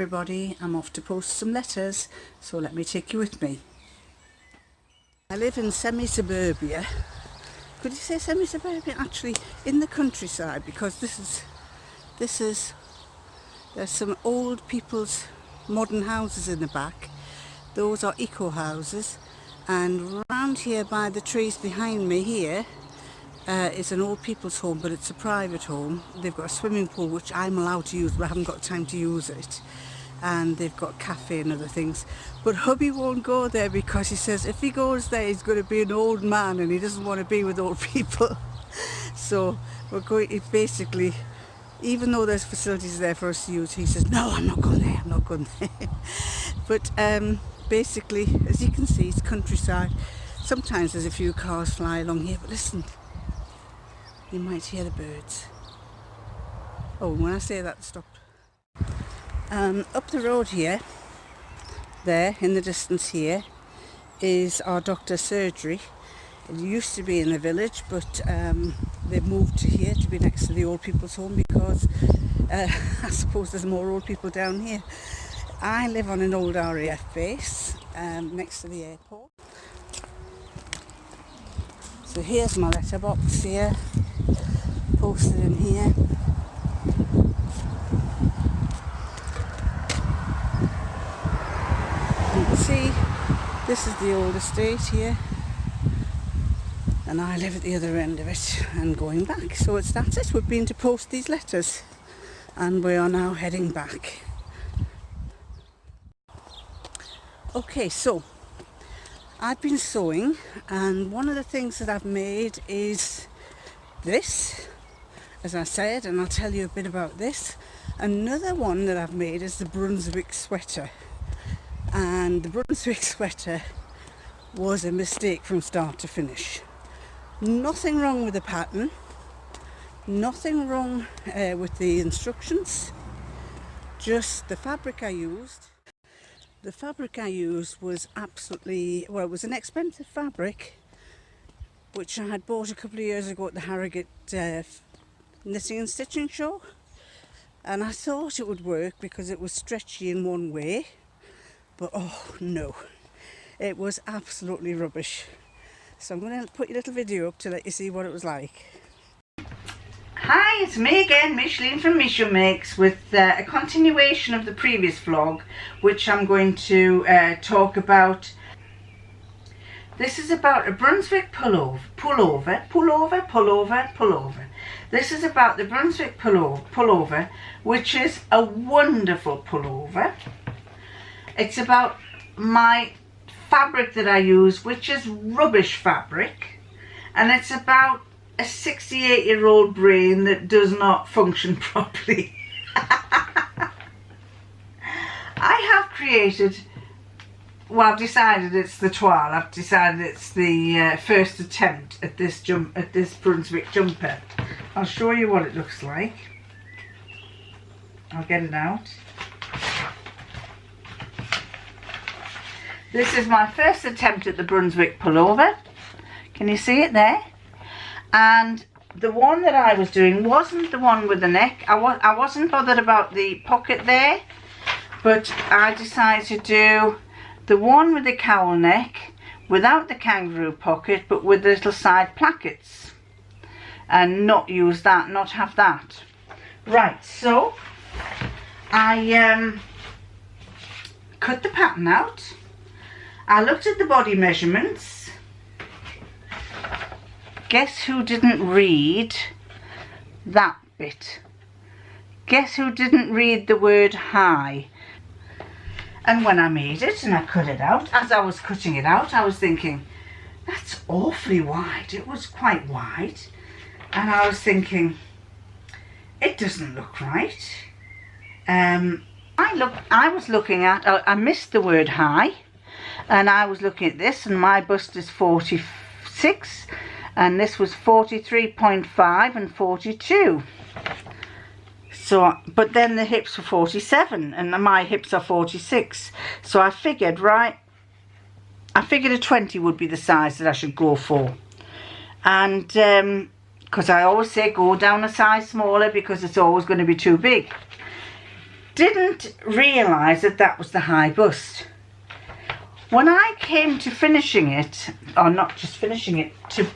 everybody, I'm off to post some letters, so let me take you with me. I live in semi-suburbia. Could you say semi-suburbia? Actually, in the countryside, because there's some old people's modern houses in the back. Those are eco houses, and round here by the trees behind me here is an old people's home, but it's a private home. They've got a swimming pool which I'm allowed to use, but I haven't got time to use it. And they've got a cafe and other things. But hubby won't go there because he says if he goes there he's going to be an old man and he doesn't want to be with old people. So we're going to basically, even though there's facilities there for us to use, he says, no, I'm not going there, I'm not going there. But basically, as you can see, it's countryside. Sometimes there's a few cars fly along here, but listen, you might hear the birds. Oh, when I say that, stop. Up the road here, there in the distance here, is our doctor's surgery. It used to be in the village, but they've moved to here to be next to the old people's home because I suppose there's more old people down here. I live on an old RAF base next to the airport. So here's my letterbox here, posted in here. You can see this is the old estate here, and I live at the other end of it and going back. So that's it. We've been to post these letters and we are now heading back. Okay, so I've been sewing, and one of the things that I've made is this, as I said, and I'll tell you a bit about this. Another one that I've made is the Brunswick Sweater, and the Brunswick Sweater was a mistake from start to finish. Nothing wrong with the pattern, nothing wrong with the instructions, just the fabric I used. The fabric I used was absolutely, well, it was an expensive fabric which I had bought a couple of years ago at the Harrogate knitting and stitching show, and I thought it would work because it was stretchy in one way, but oh no, it was absolutely rubbish. So I'm going to put a little video up to let you see what it was like. Hi, it's me again, Micheline from Micho Makes, with a continuation of the previous vlog, which I'm going to talk about. This is about a Brunswick pullover. This is about the Brunswick pullover, which is a wonderful pullover. It's about my fabric that I use, which is rubbish fabric, and it's about a 68-year-old brain that does not function properly. I have created, well, I've decided it's the toile. I've decided it's the first attempt at this Brunswick jumper. I'll show you what it looks like. I'll get it out. This is my first attempt at the Brunswick pullover. Can you see it there? And the one that I was doing wasn't the one with the neck. I wasn't bothered about the pocket there, but I decided to do the one with the cowl neck without the kangaroo pocket, but with the little side plackets, and not use that, not have that. Right, so I cut the pattern out. I looked at the body measurements. Guess who didn't read that bit? Guess who didn't read the word high? And when I made it and I cut it out, as I was cutting it out, I was thinking, that's awfully wide. It was quite wide. And I was thinking, it doesn't look right. I was looking at, I missed the word high, and I was looking at this, and my bust is 46. And this was 43.5 and 42. So, but then the hips were 47 and my hips are 46. So I figured, right, a 20 would be the size that I should go for. And because I always say go down a size smaller because it's always going to be too big. didn't realise that that was the high bust. When I came to finishing it, or not just finishing it, to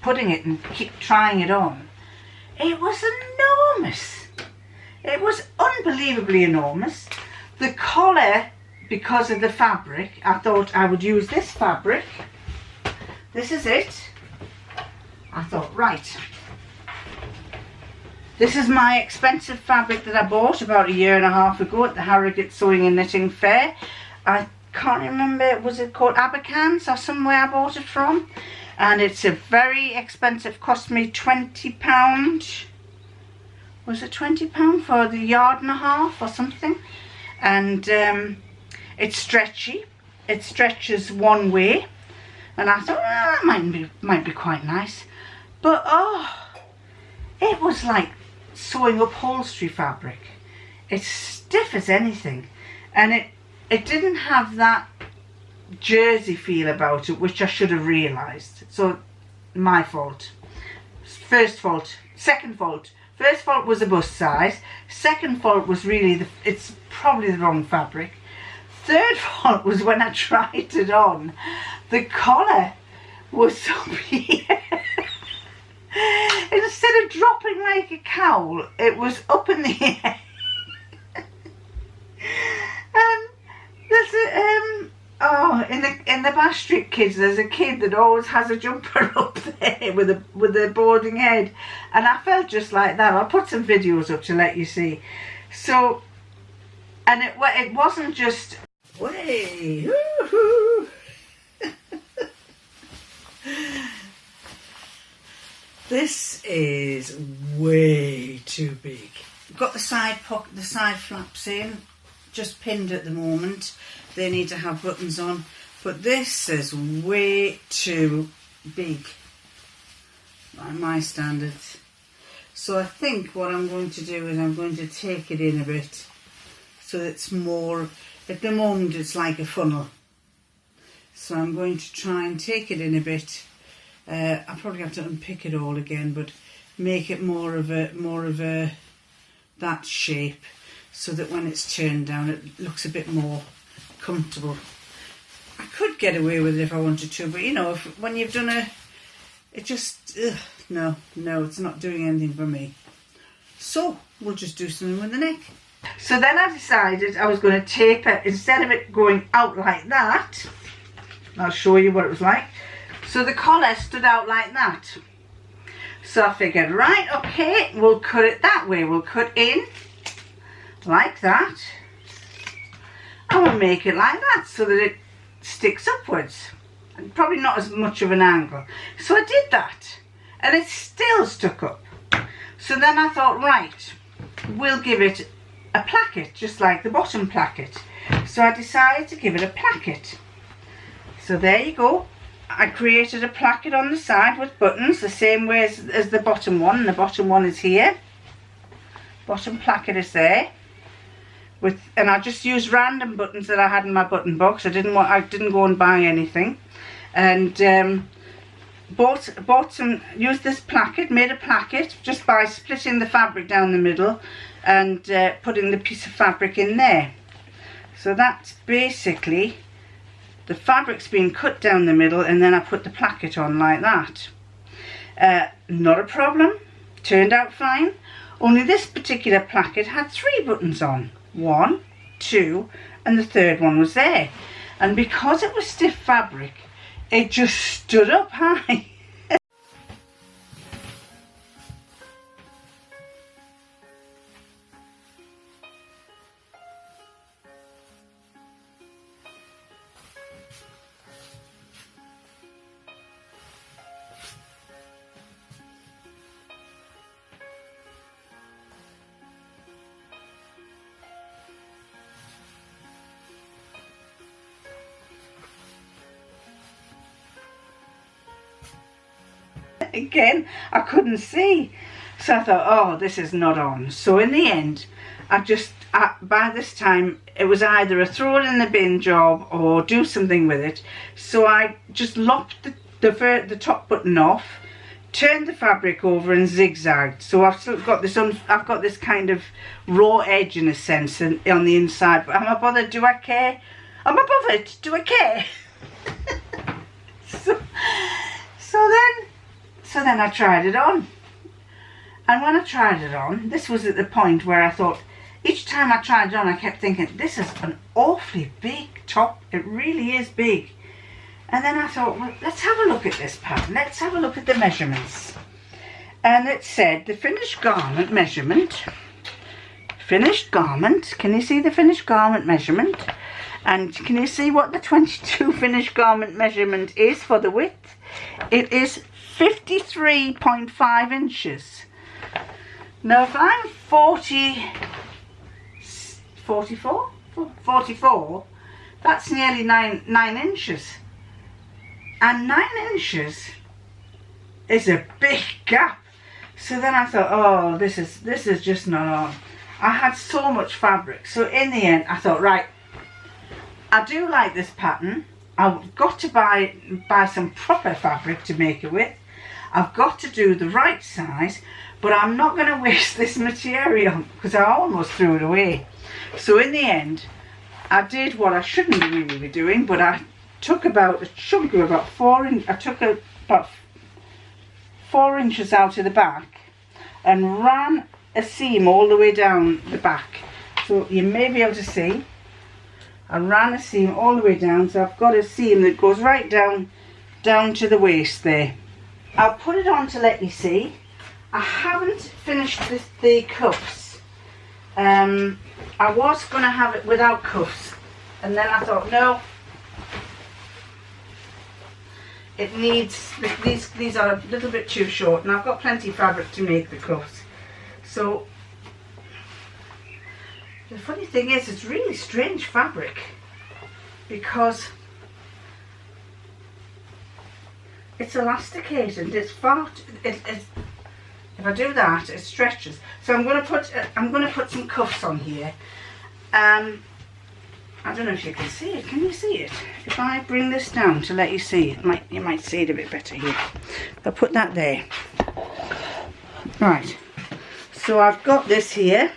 putting it and keep trying it on, it was enormous. It was unbelievably enormous. The collar, because of the fabric, I thought I would use this fabric. This is it. I thought, right, this is my expensive fabric that I bought about 1.5 years ago at the Harrogate Sewing and Knitting Fair. I can't remember, was it called Abercans or somewhere I bought it from? And it's a very expensive, cost me £20. Was it £20 for the 1.5 yards or something? And it's stretchy. It stretches one way. And I thought, that might be quite nice. But oh, it was like sewing upholstery fabric. It's stiff as anything. And it didn't have that jersey feel about it, which I should have realised. So, my fault. First fault. Second fault. First fault was the bust size. Second fault was really, it's probably the wrong fabric. Third fault was when I tried it on. The collar was up here. Instead of dropping like a cowl, it was up in the air. And there's in the Bash Street Kids, there's a kid that always has a jumper up there with a boarding head, and I felt just like that. I'll put some videos up to let you see. So, and it wasn't just way. This is way too big. Got the side pocket, the side flaps in, just pinned at the moment. They need to have buttons on, but this is way too big by my standards. So I think what I'm going to do is I'm going to take it in a bit so it's more, at the moment it's like a funnel. So I'm going to try and take it in a bit. I probably have to unpick it all again, but make it more of a that shape, so that when it's turned down it looks a bit more comfortable. I could get away with it if I wanted to, but you know, when you've done it just no, it's not doing anything for me. So we'll just do something with the neck. So then I decided I was going to taper, instead of it going out like that. I'll show you what it was like. So the collar stood out like that. So I figured, right, okay, we'll cut it that way. We'll cut in like that. And we'll make it like that so that it sticks upwards. And probably not as much of an angle. So I did that. And it still stuck up. So then I thought, right, we'll give it a placket, just like the bottom placket. So I decided to give it a placket. So there you go. I created a placket on the side with buttons, the same way as the bottom one. The bottom one is here. Bottom placket is there. And I just used random buttons that I had in my button box. I didn't go and buy anything. And used this placket, made a placket just by splitting the fabric down the middle and putting the piece of fabric in there. So that's basically, the fabric's been cut down the middle, and then I put the placket on like that. Not a problem, turned out fine. Only this particular placket had 3 buttons on. 1, 2, and the third one was there. And because it was stiff fabric, it just stood up high. Again, I couldn't see, so I thought, oh, this is not on. So in the end, by this time it was either a throw it in the bin job or do something with it. So I just lopped the top button off, turned the fabric over and zigzagged, so I've still got this I've got this kind of raw edge in a sense on the inside, but am I bothered? Do I care? Am I bothered? Do I care? so then I tried it on, and when I tried it on, this was at the point where I thought, each time I tried it on, I kept thinking, this is an awfully big top. It really is big. And then I thought, well, let's have a look at this pattern. Let's have a look at the measurements. And it said the finished garment measurement. Finished garment. Can you see the finished garment measurement? And can you see what the 22 finished garment measurement is for the width? It is 53.5 inches. Now if I'm 44, that's nearly 9 inches. And 9 inches is a big gap. So then I thought, oh, this is just not on. I had so much fabric. So in the end, I thought, right, I do like this pattern. I've got to buy some proper fabric to make it with. I've got to do the right size, but I'm not going to waste this material because I almost threw it away. So in the end, I did what I shouldn't really be doing, but I took about a chunk of about 4 inches. I took about 4 inches out of the back and ran a seam all the way down the back. So you may be able to see. I ran a seam all the way down, so I've got a seam that goes right down to the waist there. I'll put it on to let you see. I haven't finished the cuffs. I was going to have it without cuffs, and then I thought, no, it needs, these are a little bit too short, and I've got plenty of fabric to make the cuffs. So the funny thing is, it's really strange fabric because it's elasticated. It's far. If I do that, it stretches. So I'm going to put some cuffs on here. I don't know if you can see it. Can you see it? If I bring this down to let you see it, you might see it a bit better here. I'll put that there. Right. So I've got this here,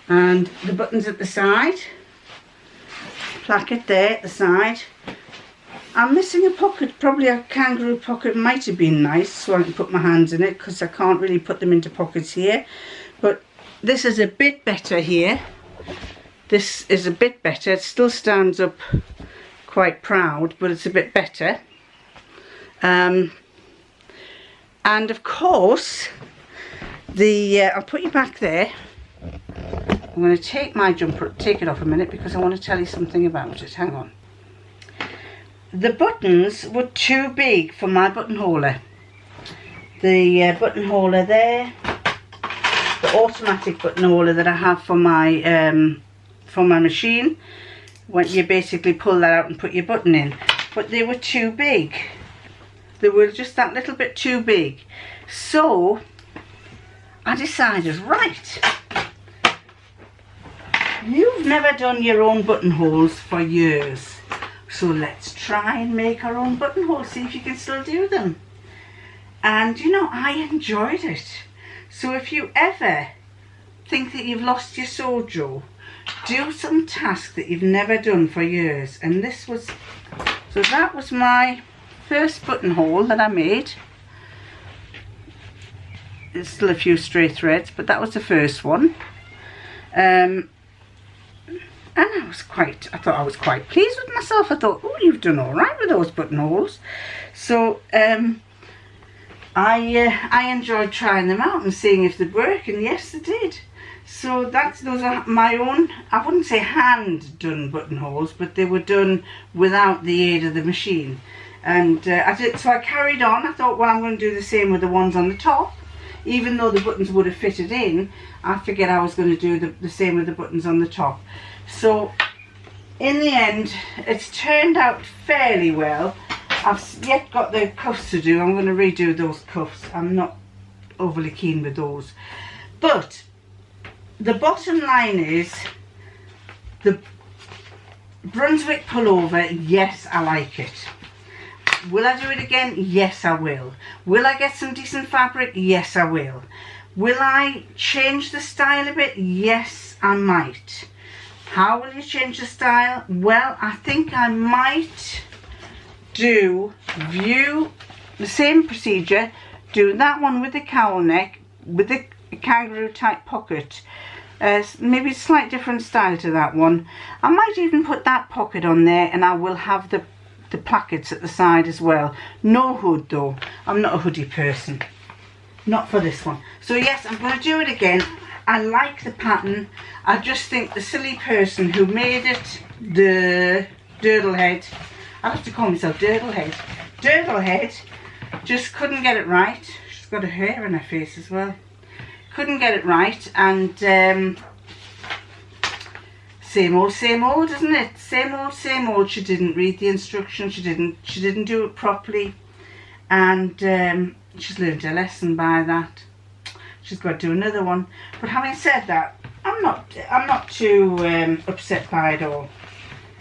and the buttons at the side, placket there at the side. I'm missing a pocket, probably a kangaroo pocket might have been nice so I can put my hands in it, because I can't really put them into pockets here. But this is a bit better here. This is a bit better. It still stands up quite proud, but it's a bit better. And of course, I'll put you back there. I'm going to take my jumper, take it off a minute, because I want to tell you something about it. Hang on. The buttons were too big for my buttonholer. The buttonholer there, the automatic buttonholer that I have for my machine, when you basically pull that out and put your button in, but they were too big. They were just that little bit too big. So I decided, right, you've never done your own buttonholes for years, so let's try and make our own buttonholes, see if you can still do them. And you know, I enjoyed it. So if you ever think that you've lost your sojo, do some task that you've never done for years. And this was, so that was my first buttonhole that I made. There's still a few stray threads, but that was the first one. And I thought I was quite pleased with myself. I thought, oh, you've done all right with those buttonholes. So I enjoyed trying them out and seeing if they'd work, and yes, they did. So those are my own, I wouldn't say hand done buttonholes, but they were done without the aid of the machine. And so I carried on. I thought, well, I'm going to do the same with the ones on the top. Even though the buttons would have fitted in, I figured I was going to do the same with the buttons on the top. So in the end, it's turned out fairly well. I've yet got the cuffs to do. I'm going to redo those cuffs. I'm not overly keen with those. But the bottom line is, the Brunswick pullover, yes, I like it. Will I do it again? Yes, I will. Will I get some decent fabric? Yes, I will. Will I change the style a bit? Yes, I might. How will you change the style? Well, I think I might do the same procedure, do that one with the cowl neck, with the kangaroo type pocket. Maybe a slight different style to that one. I might even put that pocket on there, and I will have the plackets at the side as well. No hood though. I'm not a hoodie person. Not for this one. So yes, I'm going to do it again. I like the pattern. I just think the silly person who made it, the Durdle head, I have to call myself Durdle head, just couldn't get it right. She's got a hair in her face as well. Couldn't get it right, and same old, isn't it? Same old. She didn't read the instructions. She didn't do it properly, and she's learned her lesson by that. She's got to do another one. But having said that, I'm not too upset by it all.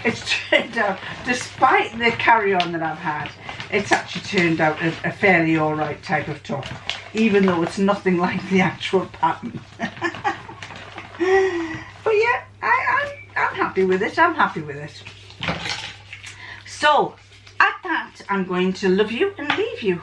It's turned out, despite the carry-on that I've had, it's actually turned out a fairly alright type of top, even though it's nothing like the actual pattern. But yeah, I'm happy with it. I'm happy with it. So, at that, I'm going to love you and leave you.